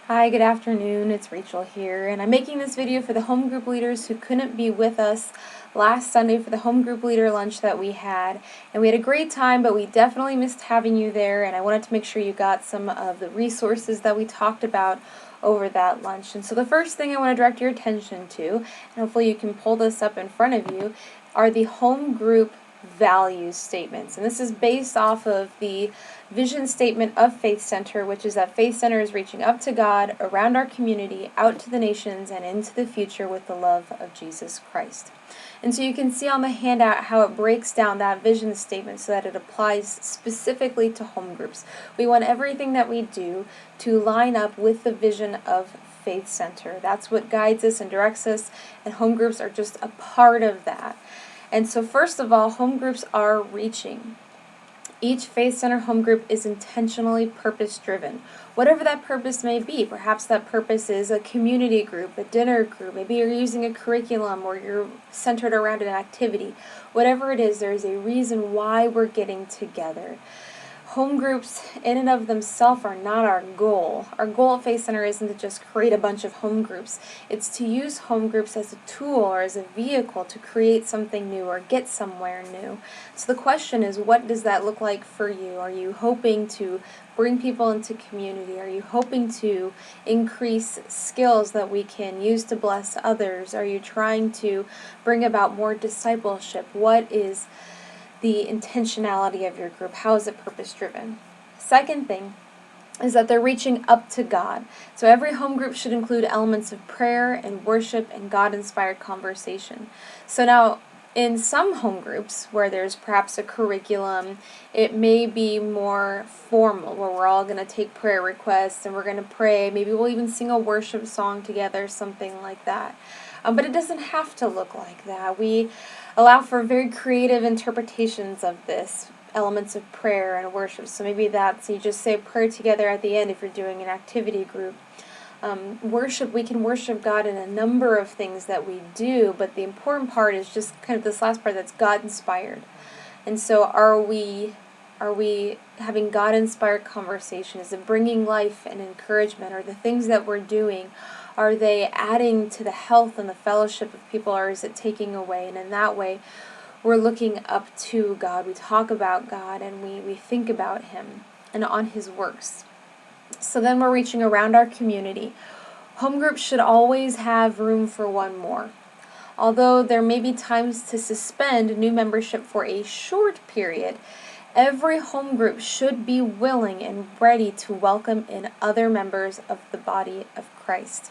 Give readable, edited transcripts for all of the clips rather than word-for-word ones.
Hi, good afternoon. It's Rachel here, and I'm making this video for the home group leaders who couldn't be with us last Sunday for the home group leader lunch that we had. And we had a great time, but we definitely missed having you there, and I wanted to make sure you got some of the resources that we talked about over that lunch. And so the first thing I want to direct your attention to, and hopefully you can pull this up in front of you, are the home group values statements. And this is based off of the vision statement of Faith Center, which is that Faith Center is reaching up to God, around our community, out to the nations, and into the future with the love of Jesus Christ. And so you can see on the handout how it breaks down that vision statement so that it applies specifically to home groups. We want everything that we do to line up with the vision of Faith Center. That's what guides us and directs us, and home groups are just a part of that. And so first of all, home groups are reaching. Each Faith Center home group is intentionally purpose-driven. Whatever that purpose may be, perhaps that purpose is a community group, a dinner group, maybe you're using a curriculum or you're centered around an activity. Whatever it is, there is a reason why we're getting together. Home groups in and of themselves are not our goal. Our goal at Faith Center isn't to just create a bunch of home groups. It's to use home groups as a tool or as a vehicle to create something new or get somewhere new. So the question is, what does that look like for you? Are you hoping to bring people into community? Are you hoping to increase skills that we can use to bless others? Are you trying to bring about more discipleship? What is the intentionality of your group? How is it purpose-driven? Second thing is that they're reaching up to God. So every home group should include elements of prayer and worship and God-inspired conversation. So now, in some home groups where there's perhaps a curriculum, it may be more formal, where we're all going to take prayer requests and we're going to pray. Maybe we'll even sing a worship song together, something like that. But it doesn't have to look like that. We allow for very creative interpretations of this, elements of prayer and worship. So maybe that's, you just say a prayer together at the end if you're doing an activity group. Worship, we can worship God in a number of things that we do, but the important part is just kind of this last part, that's God-inspired. And so are we having God-inspired conversation? Is it bringing life and encouragement? Are the things that we're doing, are they adding to the health and the fellowship of people, or is it taking away? And in that way, we're looking up to God. We talk about God and we think about Him and on His works. So then we're reaching around our community. Home groups should always have room for one more. Although there may be times to suspend new membership for a short period, every home group should be willing and ready to welcome in other members of the body of Christ.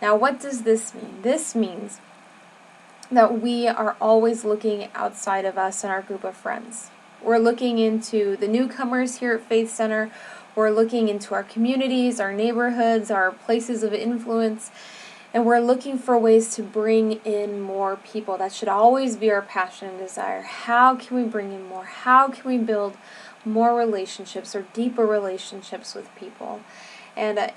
Now, what does this mean? This means that we are always looking outside of us and our group of friends. We're looking into the newcomers here at Faith Center. We're looking into our communities, our neighborhoods, our places of influence, and we're looking for ways to bring in more people. That should always be our passion and desire. How can we bring in more? How can we build more relationships or deeper relationships with people? And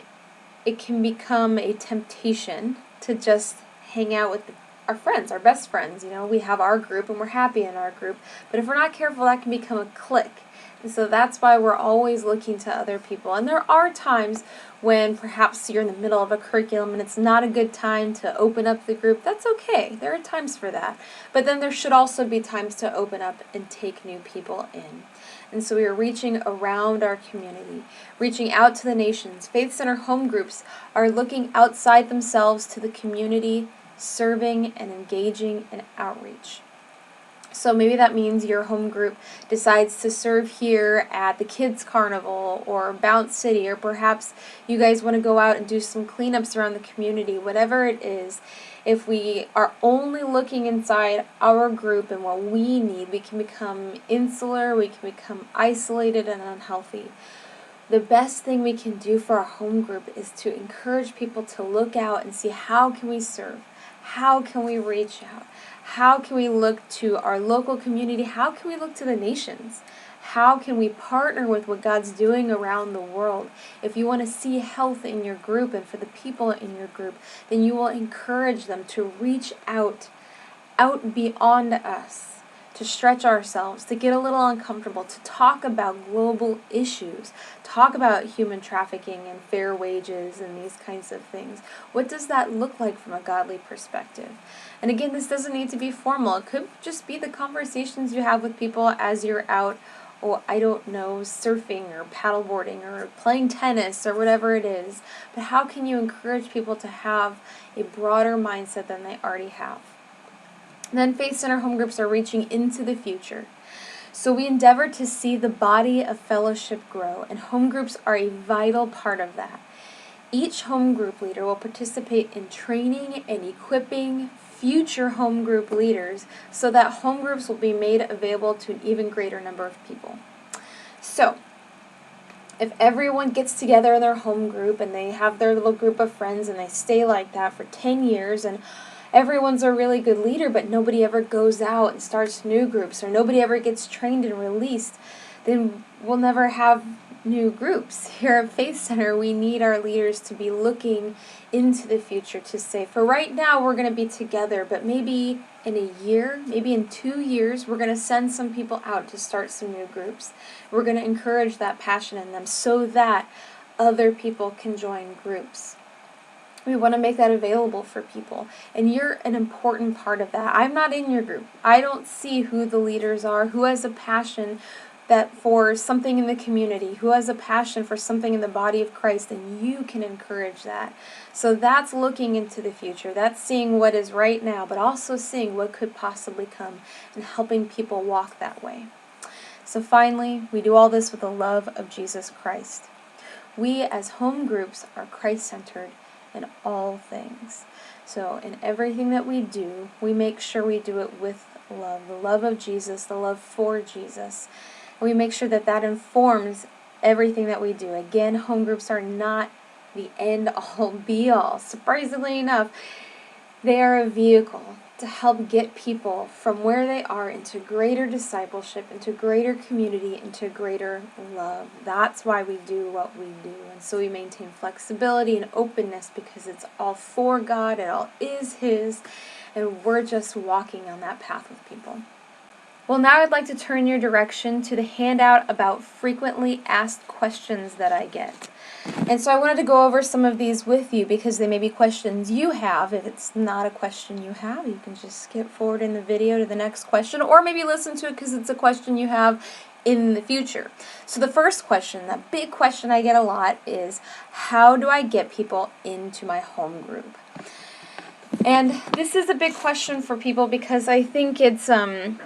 it can become a temptation to just hang out with our friends, our best friends. You know, we have our group and we're happy in our group. But if we're not careful, that can become a clique. And so that's why we're always looking to other people. And there are times when perhaps you're in the middle of a curriculum and it's not a good time to open up the group. That's okay. There are times for that. But then there should also be times to open up and take new people in. And so we are reaching around our community, reaching out to the nations. Faith Center home groups are looking outside themselves to the community, serving and engaging in outreach. So maybe that means your home group decides to serve here at the Kids Carnival or Bounce City, or perhaps you guys want to go out and do some cleanups around the community. Whatever it is, if we are only looking inside our group and what we need, we can become insular, we can become isolated and unhealthy. The best thing we can do for our home group is to encourage people to look out and see, how can we serve? How can we reach out? How can we look to our local community? How can we look to the nations? How can we partner with what God's doing around the world? If you want to see health in your group and for the people in your group, then you will encourage them to reach out beyond us, to stretch ourselves, to get a little uncomfortable, to talk about global issues, talk about human trafficking and fair wages and these kinds of things. What does that look like from a godly perspective? And again, this doesn't need to be formal. It could just be the conversations you have with people as you're out, or I don't know, surfing or paddleboarding or playing tennis or whatever it is. But how can you encourage people to have a broader mindset than they already have? And then Faith Center home groups are reaching into the future. So we endeavor to see the body of fellowship grow, and home groups are a vital part of that. Each home group leader will participate in training and equipping future home group leaders so that home groups will be made available to an even greater number of people. So, if everyone gets together in their home group and they have their little group of friends and they stay like that for 10 years and everyone's a really good leader, but nobody ever goes out and starts new groups, or nobody ever gets trained and released, then we'll never have new groups. Here at Faith Center, we need our leaders to be looking into the future to say, for right now, we're going to be together, but maybe in a year, maybe in 2 years, we're going to send some people out to start some new groups. We're going to encourage that passion in them so that other people can join groups. We want to make that available for people. And you're an important part of that. I'm not in your group. I don't see who the leaders are, who has a passion that for something in the community, who has a passion for something in the body of Christ, and you can encourage that. So that's looking into the future. That's seeing what is right now, but also seeing what could possibly come and helping people walk that way. So finally, we do all this with the love of Jesus Christ. We as home groups are Christ-centered in all things. So in everything that we do, we make sure we do it with love, the love of Jesus, the love for Jesus. And we make sure that that informs everything that we do. Again, home groups are not the end-all, be-all. Surprisingly enough, they are a vehicle to help get people from where they are into greater discipleship, into greater community, into greater love. That's why we do what we do. And so we maintain flexibility and openness because it's all for God, it all is His, and we're just walking on that path with people. Well, now I'd like to turn your direction to the handout about frequently asked questions that I get. And so I wanted to go over some of these with you because they may be questions you have. If it's not a question you have, you can just skip forward in the video to the next question, or maybe listen to it because it's a question you have in the future. So the first question, that big question I get a lot, is how do I get people into my home group? And this is a big question for people because I think it's a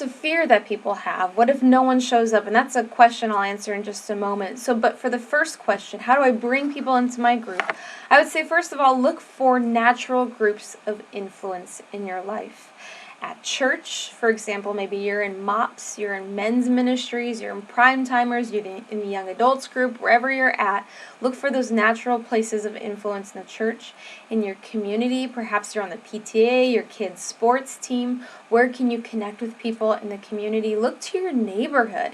fear that people have. What if no one shows up? And that's a question I'll answer in just a moment. But for the first question, how do I bring people into my group? I would say, first of all, look for natural groups of influence in your life. At church, for example, maybe you're in MOPS, you're in men's ministries, you're in Prime Timers, you're in the young adults group, wherever you're at, look for those natural places of influence in the church, in your community. Perhaps you're on the PTA, your kids' sports team. Where can you connect with people in the community? Look to your neighborhood.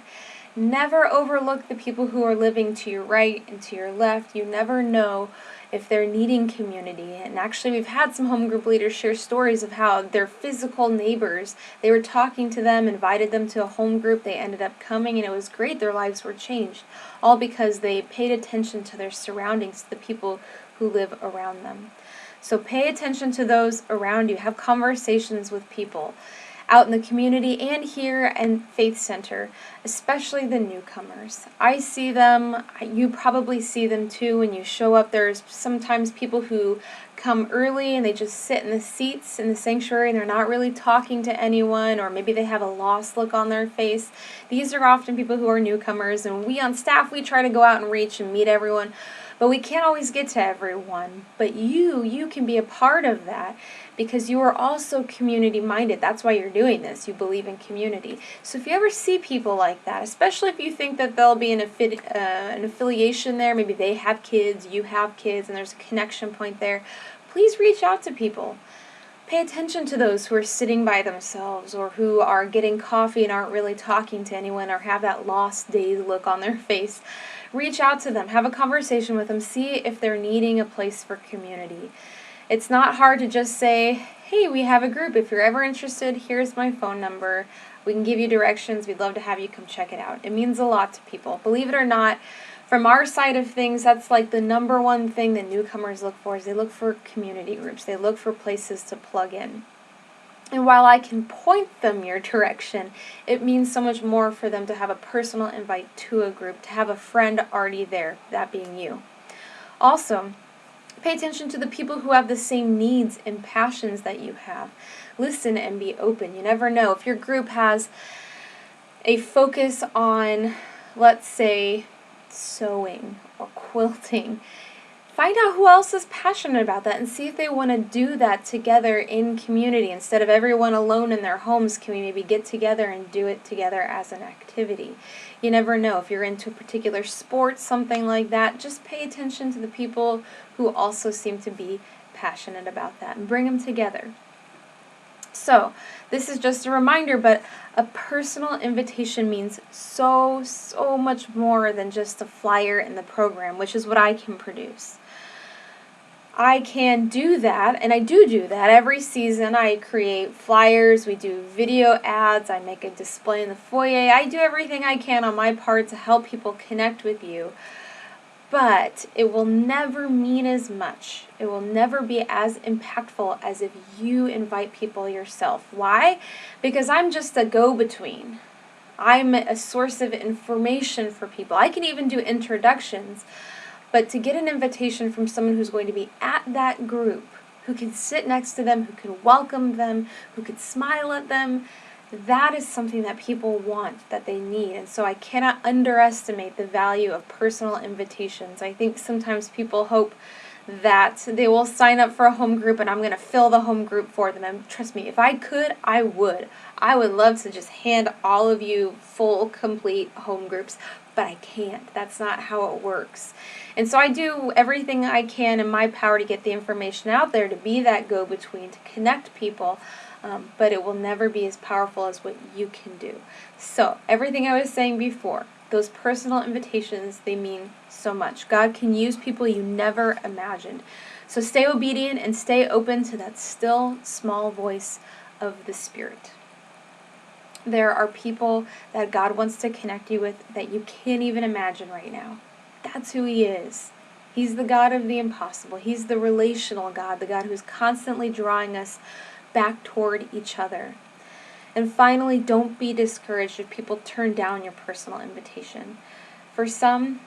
Never overlook the people who are living to your right and to your left. You never know if they're needing community. And actually, we've had some home group leaders share stories of how their physical neighbors, they were talking to them, invited them to a home group, they ended up coming, and it was great. Their lives were changed, all because they paid attention to their surroundings, to the people who live around them. So pay attention to those around you. Have conversations with people out in the community and here in Faith Center, especially the newcomers. I see them, you probably see them too when you show up. There's sometimes people who come early and they just sit in the seats in the sanctuary and they're not really talking to anyone, or maybe they have a lost look on their face. These are often people who are newcomers, and we on staff, we try to go out and reach and meet everyone, but we can't always get to everyone. But you can be a part of that because you are also community-minded. That's why you're doing this. You believe in community. So if you ever see people like that, especially if you think that there'll be an affiliation there, maybe they have kids, you have kids, and there's a connection point there, please reach out to people. Pay attention to those who are sitting by themselves or who are getting coffee and aren't really talking to anyone or have that lost days look on their face. Reach out to them. Have a conversation with them. See if they're needing a place for community. It's not hard to just say, hey, we have a group. If you're ever interested, here's my phone number. We can give you directions. We'd love to have you come check it out. It means a lot to people. Believe it or not, from our side of things, that's like the number one thing that newcomers look for, is they look for community groups. They look for places to plug in. And while I can point them your direction, it means so much more for them to have a personal invite to a group, to have a friend already there, that being you. Also, pay attention to the people who have the same needs and passions that you have. Listen and be open. You never know. If your group has a focus on, let's say, sewing or quilting, find out who else is passionate about that and see if they want to do that together in community. Instead of everyone alone in their homes, can we maybe get together and do it together as an activity? You never know. If you're into a particular sport, something like that, just pay attention to the people who also seem to be passionate about that and bring them together. So, this is just a reminder, but a personal invitation means so much more than just a flyer in the program, which is what I can produce. I can do that, and I do that every season. I create flyers, we do video ads, I make a display in the foyer. I do everything I can on my part to help people connect with you. But it will never mean as much. It will never be as impactful as if you invite people yourself. Why? Because I'm just a go-between. I'm a source of information for people. I can even do introductions. But to get an invitation from someone who's going to be at that group, who can sit next to them, who can welcome them, who can smile at them, that is something that people want, that they need. And so I cannot underestimate the value of personal invitations. I think sometimes people hope that they will sign up for a home group and I'm going to fill the home group for them. And trust me, if I could, I would. I would love to just hand all of you full, complete home groups, but I can't. That's not how it works. And so I do everything I can in my power to get the information out there, to be that go-between, to connect people. But it will never be as powerful as what you can do. So, everything I was saying before, those personal invitations, they mean so much. God can use people you never imagined. So stay obedient and stay open to that still, small voice of the Spirit. There are people that God wants to connect you with that you can't even imagine right now. That's who He is. He's the God of the impossible. He's the relational God, the God who's constantly drawing us back toward each other. And finally, don't be discouraged if people turn down your personal invitation. For some,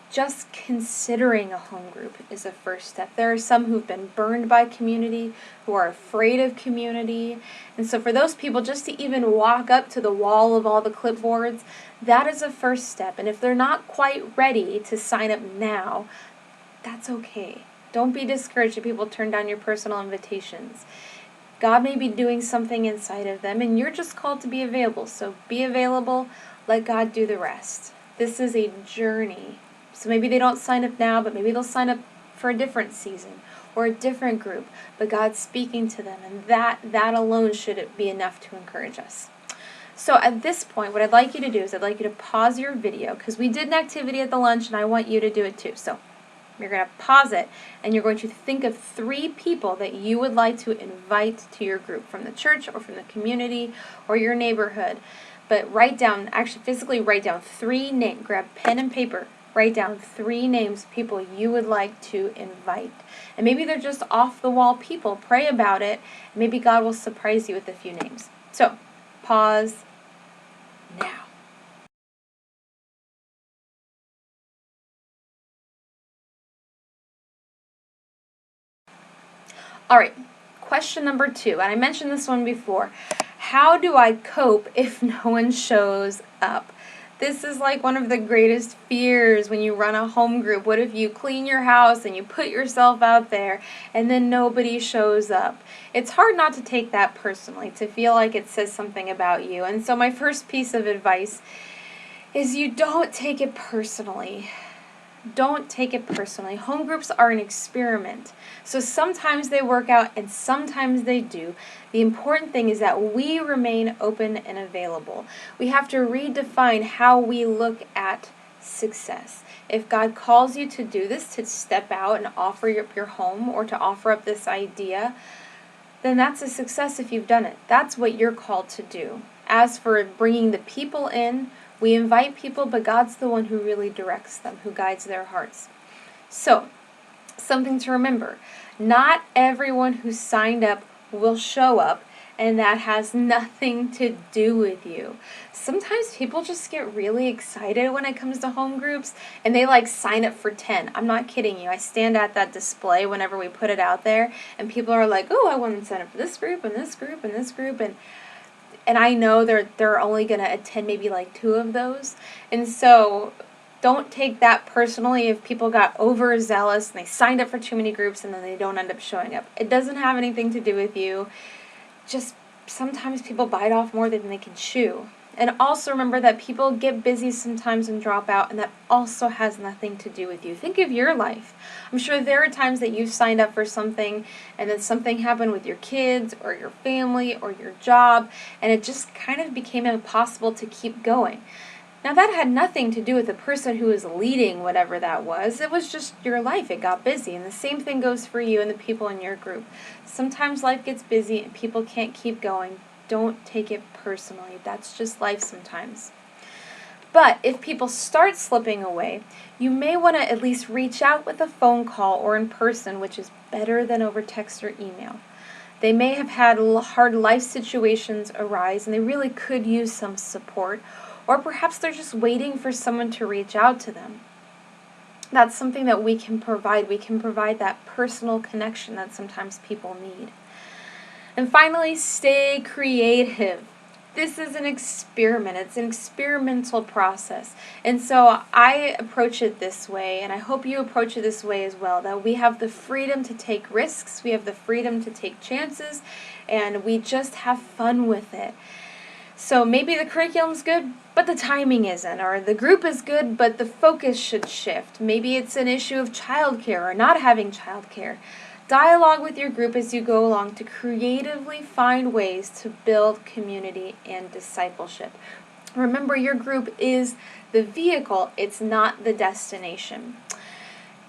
just considering a home group is a first step. There are some who've been burned by community, who are afraid of community. And so for those people, just to even walk up to the wall of all the clipboards, that is a first step. And if they're not quite ready to sign up now, that's okay. Don't be discouraged if people turn down your personal invitations. God may be doing something inside of them, and you're just called to be available. So be available, let God do the rest. This is a journey. So maybe they don't sign up now, but maybe they'll sign up for a different season or a different group. But God's speaking to them, and that alone should be enough to encourage us. So at this point, what I'd like you to do is I'd like you to pause your video, because we did an activity at the lunch, and I want you to do it too. So you're going to pause it, and you're going to think of 3 people that you would like to invite to your group from the church or from the community or your neighborhood. But write down, actually physically write down 3 names. Grab pen and paper. Write down 3 names of people you would like to invite. And maybe they're just off-the-wall people. Pray about it. Maybe God will surprise you with a few names. So, pause now. All right, question number 2, and I mentioned this one before. How do I cope if no one shows up? This is like one of the greatest fears when you run a home group. What if you clean your house and you put yourself out there and then nobody shows up? It's hard not to take that personally, to feel like it says something about you. And so my first piece of advice is you don't take it personally. Don't take it personally. Home groups are an experiment. So sometimes they work out and sometimes they do. The important thing is that we remain open and available. We have to redefine how we look at success. If God calls you to do this, to step out and offer up your home or to offer up this idea, then that's a success if you've done it. That's what you're called to do. As for bringing the people in, we invite people, but God's the one who really directs them, who guides their hearts. So, something to remember. Not everyone who signed up will show up, and that has nothing to do with you. Sometimes people just get really excited when it comes to home groups, and they sign up for 10. I'm not kidding you. I stand at that display whenever we put it out there, and people are like, oh, I want to sign up for this group, and this group, and this group, and I know they're only going to attend maybe 2 of those. And so don't take that personally if people got overzealous and they signed up for too many groups and then they don't end up showing up. It doesn't have anything to do with you. Just sometimes people bite off more than they can chew. And also remember that people get busy sometimes and drop out, and that also has nothing to do with you. Think of your life. I'm sure there are times that you've signed up for something and then something happened with your kids or your family or your job, and it just kind of became impossible to keep going. Now that had nothing to do with the person who was leading whatever that was. It was just your life. It got busy. And the same thing goes for you and the people in your group. Sometimes life gets busy and people can't keep going. Don't take it personally. That's just life sometimes. But if people start slipping away, you may want to at least reach out with a phone call or in person, which is better than over text or email. They may have had hard life situations arise and they really could use some support, or perhaps they're just waiting for someone to reach out to them. That's something that we can provide. We can provide that personal connection that sometimes people need. And finally, stay creative. This is an experiment. It's an experimental process. And so I approach it this way, and I hope you approach it this way as well, that we have the freedom to take risks, we have the freedom to take chances, and we just have fun with it. So maybe the curriculum's good, but the timing isn't, or the group is good, but the focus should shift. Maybe it's an issue of childcare or not having childcare. Dialogue with your group as you go along to creatively find ways to build community and discipleship. Remember, your group is the vehicle, it's not the destination.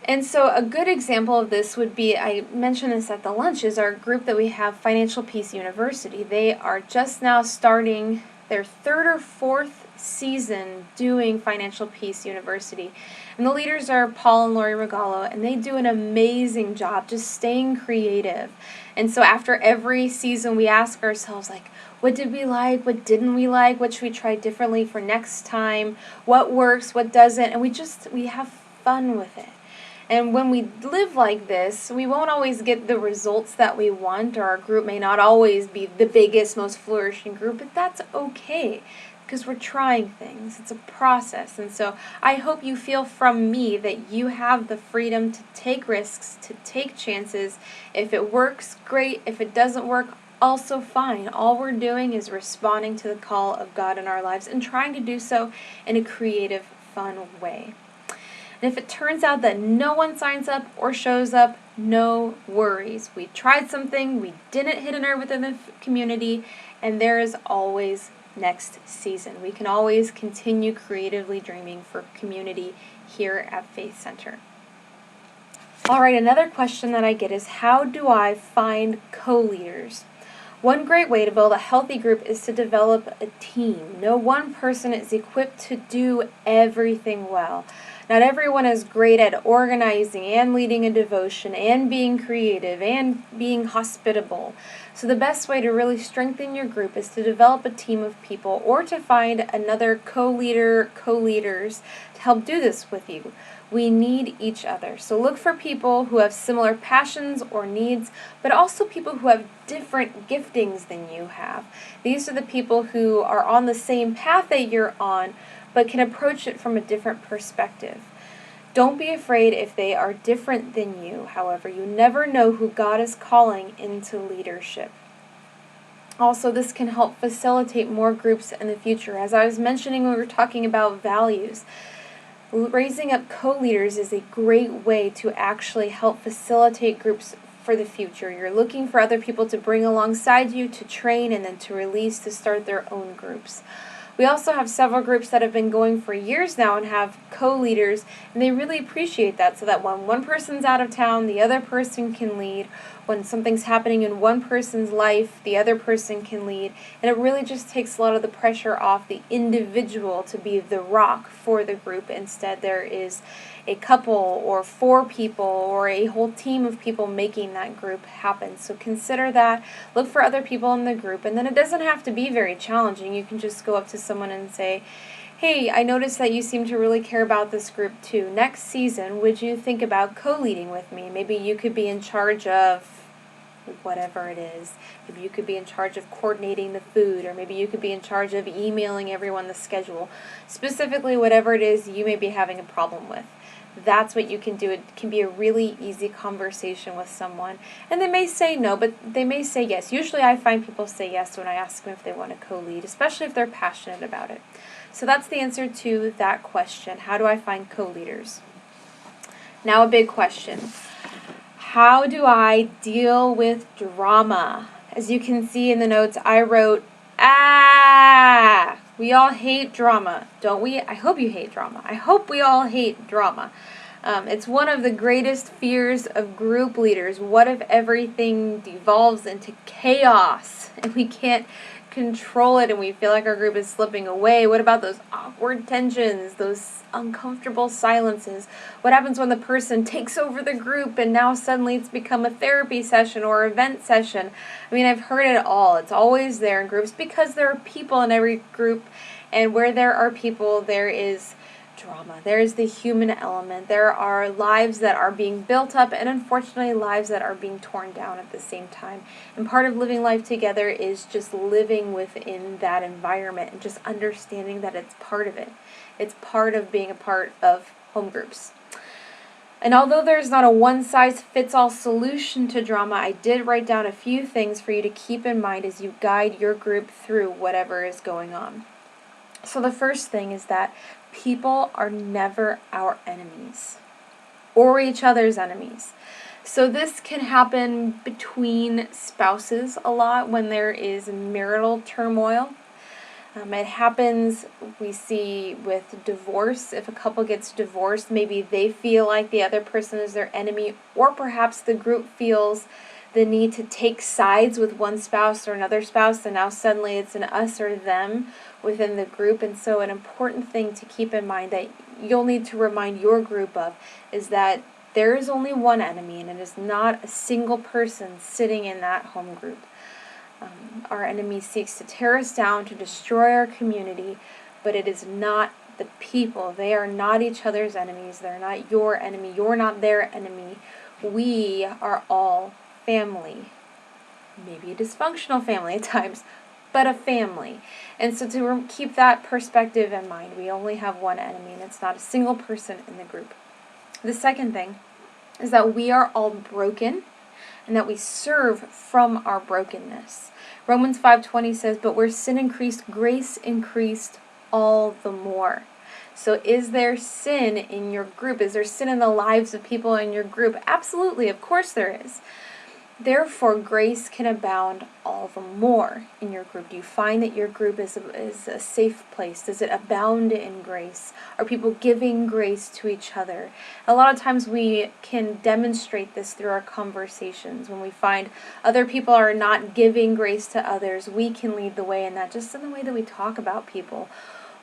And so a good example of this would be, I mentioned this at the lunch, is our group that we have, Financial Peace University. They are just now starting their 3rd or 4th season doing Financial Peace University. And the leaders are Paul and Lori Regalo, and they do an amazing job just staying creative. And so after every season, we ask ourselves, what did we like? What didn't we like? What should we try differently for next time? What works? What doesn't? And we have fun with it. And when we live like this, we won't always get the results that we want, or our group may not always be the biggest, most flourishing group, but that's okay, because we're trying things. It's a process. And so I hope you feel from me that you have the freedom to take risks, to take chances. If it works, great. If it doesn't work, also fine. All we're doing is responding to the call of God in our lives and trying to do so in a creative, fun way. And if it turns out that no one signs up or shows up, no worries. We tried something, we didn't hit a nerve within the community, and there is always next season. We can always continue creatively dreaming for community here at Faith Center. All right, another question that I get is, how do I find co-leaders? One great way to build a healthy group is to develop a team. No one person is equipped to do everything well. Not everyone is great at organizing and leading a devotion and being creative and being hospitable. So the best way to really strengthen your group is to develop a team of people, or to find another co-leaders to help do this with you. We need each other. So look for people who have similar passions or needs, but also people who have different giftings than you have. These are the people who are on the same path that you're on, but can approach it from a different perspective. Don't be afraid if they are different than you. However, you never know who God is calling into leadership. Also, this can help facilitate more groups in the future. As I was mentioning when we were talking about values, raising up co-leaders is a great way to actually help facilitate groups for the future. You're looking for other people to bring alongside you, to train, and then to release to start their own groups. We also have several groups that have been going for years now and have co-leaders, and they really appreciate that, so that when one person's out of town, the other person can lead. When something's happening in one person's life, the other person can lead. And it really just takes a lot of the pressure off the individual to be the rock for the group. Instead, there is a couple or 4 people or a whole team of people making that group happen. So consider that. Look for other people in the group. And then it doesn't have to be very challenging. You can just go up to someone and say, hey, I noticed that you seem to really care about this group too. Next season, would you think about co-leading with me? Maybe you could be in charge of whatever it is. Maybe you could be in charge of coordinating the food, or maybe you could be in charge of emailing everyone the schedule. Specifically, whatever it is you may be having a problem with. That's what you can do. It can be a really easy conversation with someone. And they may say no, but they may say yes. Usually I find people say yes when I ask them if they want to co-lead, especially if they're passionate about it. So that's the answer to that question. How do I find co-leaders? Now a big question. How do I deal with drama? As you can see in the notes, I wrote, we all hate drama, don't we? I hope you hate drama. I hope we all hate drama. It's one of the greatest fears of group leaders. What if everything devolves into chaos and we can't control it and we feel like our group is slipping away? What about those awkward tensions, those uncomfortable silences? What happens when the person takes over the group and now suddenly it's become a therapy session or event session? I mean, I've heard it all. It's always there in groups because there are people in every group, and where there are people, there is drama. There is the human element. There are lives that are being built up and unfortunately lives that are being torn down at the same time. And part of living life together is just living within that environment and just understanding that it's part of it. It's part of being a part of home groups. And although there's not a one-size-fits-all solution to drama, I did write down a few things for you to keep in mind as you guide your group through whatever is going on. So the first thing is that people are never our enemies or each other's enemies. So this can happen between spouses a lot when there is marital turmoil. It happens, we see, with divorce. If a couple gets divorced, maybe they feel like the other person is their enemy, or perhaps the group feels the need to take sides with one spouse or another spouse, and now suddenly it's an us or them within the group. And so an important thing to keep in mind that you'll need to remind your group of is that there is only one enemy, and it is not a single person sitting in that home group. Our enemy seeks to tear us down, to destroy our community, but it is not the people. They are not each other's enemies. They're not your enemy. You're not their enemy. We are all family. Maybe a dysfunctional family at times, but a family. And so to keep that perspective in mind, we only have one enemy, and it's not a single person in the group. The second thing is that we are all broken and that we serve from our brokenness. Romans 5:20 says, but where sin increased, grace increased all the more. So is there sin in your group? Is there sin in the lives of people in your group? Absolutely, of course there is. Therefore, grace can abound all the more in your group. Do you find that your group is a safe place? Does it abound in grace? Are people giving grace to each other? A lot of times we can demonstrate this through our conversations. When we find other people are not giving grace to others, we can lead the way in that, just in the way that we talk about people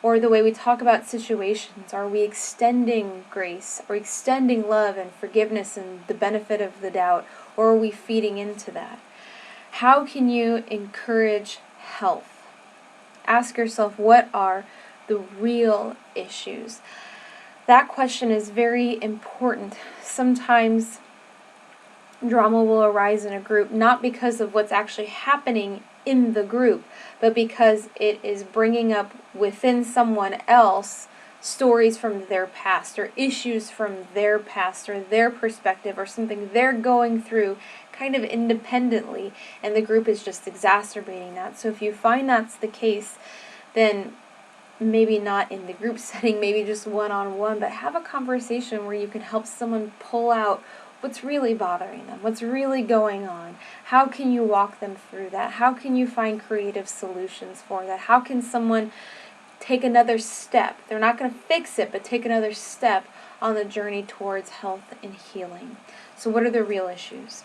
or the way we talk about situations. Are we extending grace? Are we extending love and forgiveness and the benefit of the doubt? Or are we feeding into that? How can you encourage health? Ask yourself, what are the real issues? That question is very important. Sometimes drama will arise in a group not because of what's actually happening in the group, but because it is bringing up within someone else stories from their past or issues from their past or their perspective or something they're going through kind of independently, and the group is just exacerbating that. So if you find that's the case, then maybe not in the group setting, maybe just one-on-one, but have a conversation where you can help someone pull out what's really bothering them, what's really going on. How can you walk them through that? How can you find creative solutions for that? How can someone take another step. They're not going to fix it, but take another step on the journey towards health and healing. So what are the real issues?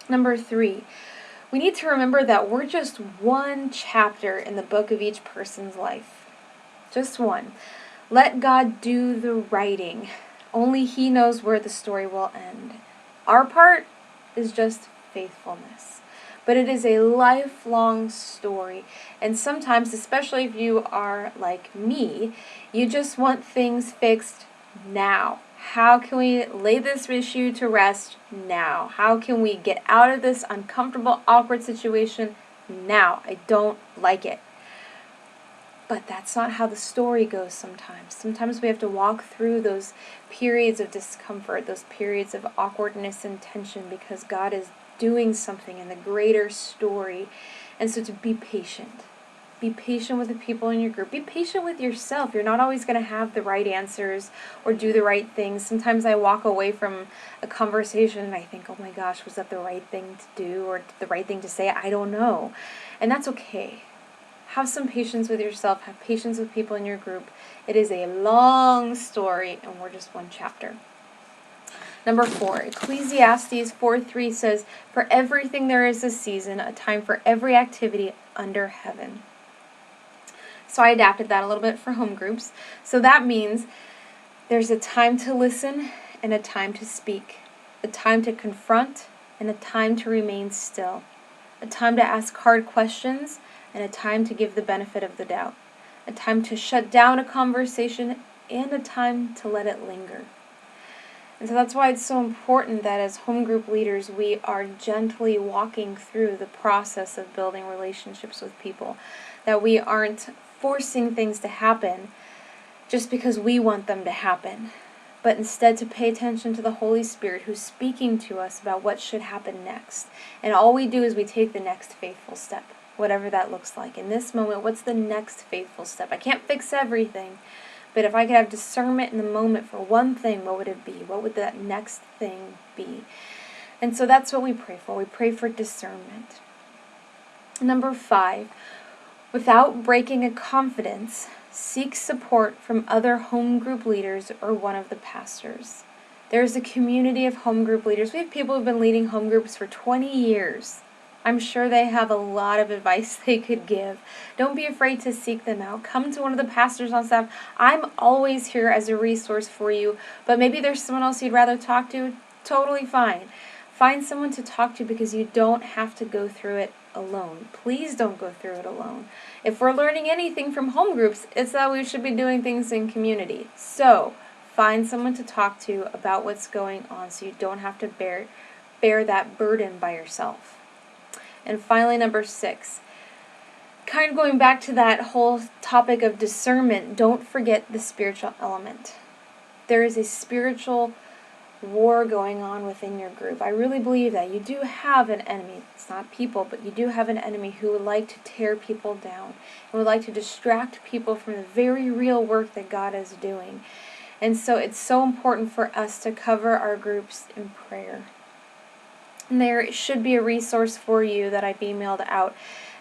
Number 3, we need to remember that we're just one chapter in the book of each person's life. Just one. Let God do the writing. Only He knows where the story will end. Our part is just faithfulness. But it is a lifelong story. And sometimes, especially if you are like me, you just want things fixed now. How can we lay this issue to rest now? How can we get out of this uncomfortable, awkward situation now? I don't like it. But that's not how the story goes sometimes. Sometimes we have to walk through those periods of discomfort, those periods of awkwardness and tension, because God is doing something in the greater story. And so to be patient. Be patient with the people in your group. Be patient with yourself. You're not always going to have the right answers or do the right things. Sometimes I walk away from a conversation and I think, oh my gosh, was that the right thing to do or the right thing to say? I don't know. And that's okay. Have some patience with yourself. Have patience with people in your group. It is a long story and we're just one chapter. Number 4, Ecclesiastes 4:3 says, "For everything there is a season, a time for every activity under heaven." So I adapted that a little bit for home groups. So that means there's a time to listen and a time to speak, a time to confront and a time to remain still, a time to ask hard questions and a time to give the benefit of the doubt, a time to shut down a conversation and a time to let it linger. And so that's why it's so important that as home group leaders, we are gently walking through the process of building relationships with people, that we aren't forcing things to happen just because we want them to happen, but instead to pay attention to the Holy Spirit who's speaking to us about what should happen next. And all we do is we take the next faithful step, whatever that looks like. In this moment, what's the next faithful step? I can't fix everything, but if I could have discernment in the moment for one thing, what would it be? What would that next thing be? And so that's what we pray for. We pray for discernment. Number 5, without breaking a confidence, seek support from other home group leaders or one of the pastors. There's a community of home group leaders. We have people who've been leading home groups for 20 years. I'm sure they have a lot of advice they could give. Don't be afraid to seek them out. Come to one of the pastors on staff. I'm always here as a resource for you, but maybe there's someone else you'd rather talk to. Totally fine. Find someone to talk to because you don't have to go through it alone. Please don't go through it alone. If we're learning anything from home groups, it's that we should be doing things in community. So find someone to talk to about what's going on so you don't have to bear that burden by yourself. And finally, number 6, kind of going back to that whole topic of discernment, don't forget the spiritual element. There is a spiritual war going on within your group. I really believe that. You do have an enemy. It's not people, but you do have an enemy who would like to tear people down and would like to distract people from the very real work that God is doing. And so it's so important for us to cover our groups in prayer. And there should be a resource for you that I've emailed out,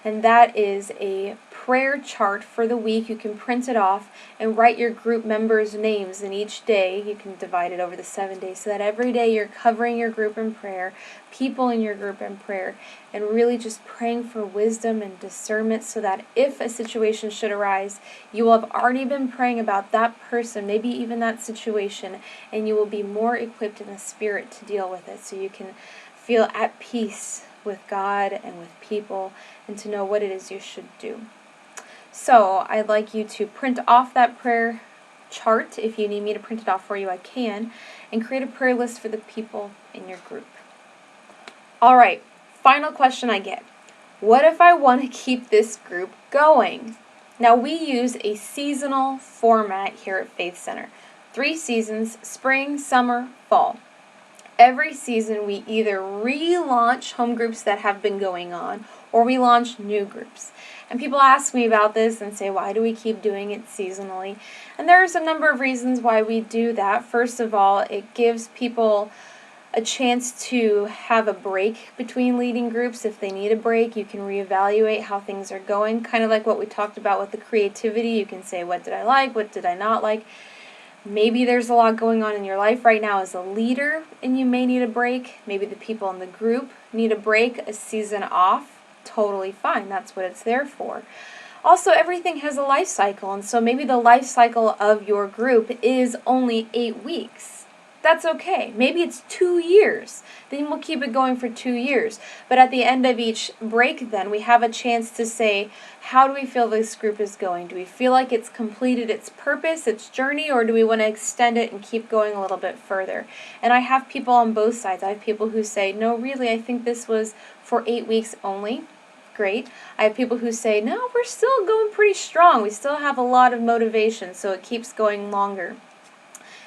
and that is a prayer chart for the week. You can print it off and write your group members' names, and each day you can divide it over the 7 days so that every day you're covering your group in prayer, people in your group in prayer, and really just praying for wisdom and discernment so that if a situation should arise, you will have already been praying about that person, maybe even that situation, and you will be more equipped in the spirit to deal with it so you can feel at peace with God and with people and to know what it is you should do. So I'd like you to print off that prayer chart. If you need me to print it off for you, I can. And create a prayer list for the people in your group. All right, final question I get. What if I want to keep this group going? Now we use a seasonal format here at Faith Center. 3 seasons, spring, summer, fall. Every season we either relaunch home groups that have been going on or we launch new groups. And people ask me about this and say, why do we keep doing it seasonally? And there's a number of reasons why we do that. First of all, it gives people a chance to have a break between leading groups. If they need a break, you can reevaluate how things are going, kind of like what we talked about with the creativity. You can say, what did I like, what did I not like? Maybe there's a lot going on in your life right now as a leader and you may need a break. Maybe the people in the group need a break, a season off. Totally fine. That's what it's there for. Also, everything has a life cycle, and so maybe the life cycle of your group is only 8 weeks. That's okay. Maybe it's 2 years. Then we'll keep it going for 2 years. But at the end of each break, then, we have a chance to say, how do we feel this group is going? Do we feel like it's completed its purpose, its journey, or do we want to extend it and keep going a little bit further? And I have people on both sides. I have people who say, no, really, I think this was for 8 weeks only. Great. I have people who say, no, we're still going pretty strong. We still have a lot of motivation, so it keeps going longer.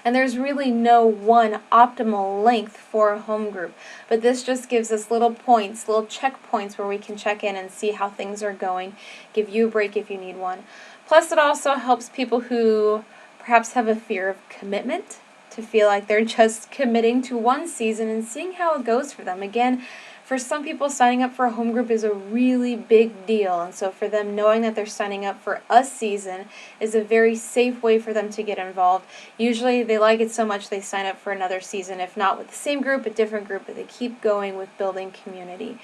And there's really no one optimal length for a home group, but this just gives us little points, little checkpoints where we can check in and see how things are going, give you a break if you need one. Plus, it also helps people who perhaps have a fear of commitment to feel like they're just committing to one season and seeing how it goes for them. Again, for some people, signing up for a home group is a really big deal, and so for them, knowing that they're signing up for a season is a very safe way for them to get involved. Usually they like it so much they sign up for another season, if not with the same group, a different group, but they keep going with building community.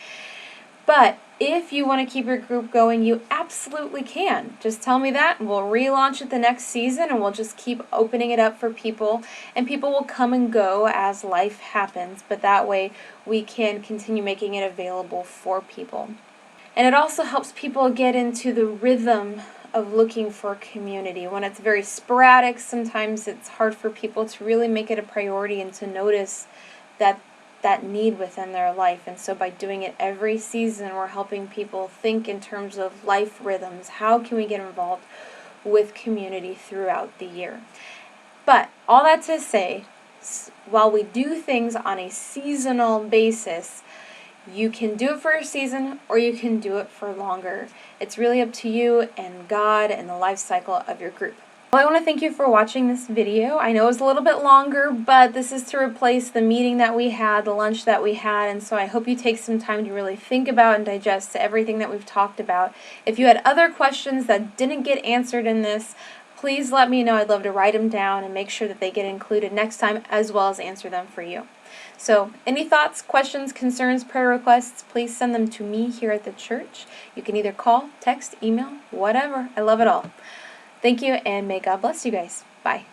But if you want to keep your group going, you absolutely can. Just tell me that, and we'll relaunch it the next season, and we'll just keep opening it up for people, and people will come and go as life happens, but that way we can continue making it available for people. And it also helps people get into the rhythm of looking for community. When it's very sporadic, sometimes it's hard for people to really make it a priority and to notice that need within their life. And so by doing it every season, we're helping people think in terms of life rhythms. How can we get involved with community throughout the year? But all that to say, while we do things on a seasonal basis, you can do it for a season or you can do it for longer. It's really up to you and God and the life cycle of your group. Well, I want to thank you for watching this video. I know it was a little bit longer, but this is to replace the meeting that we had, the lunch that we had, and so I hope you take some time to really think about and digest everything that we've talked about. If you had other questions that didn't get answered in this, please let me know. I'd love to write them down and make sure that they get included next time, as well as answer them for you. So any thoughts, questions, concerns, prayer requests, please send them to me here at the church. You can either call, text, email, whatever. I love it all. Thank you, and may God bless you guys. Bye.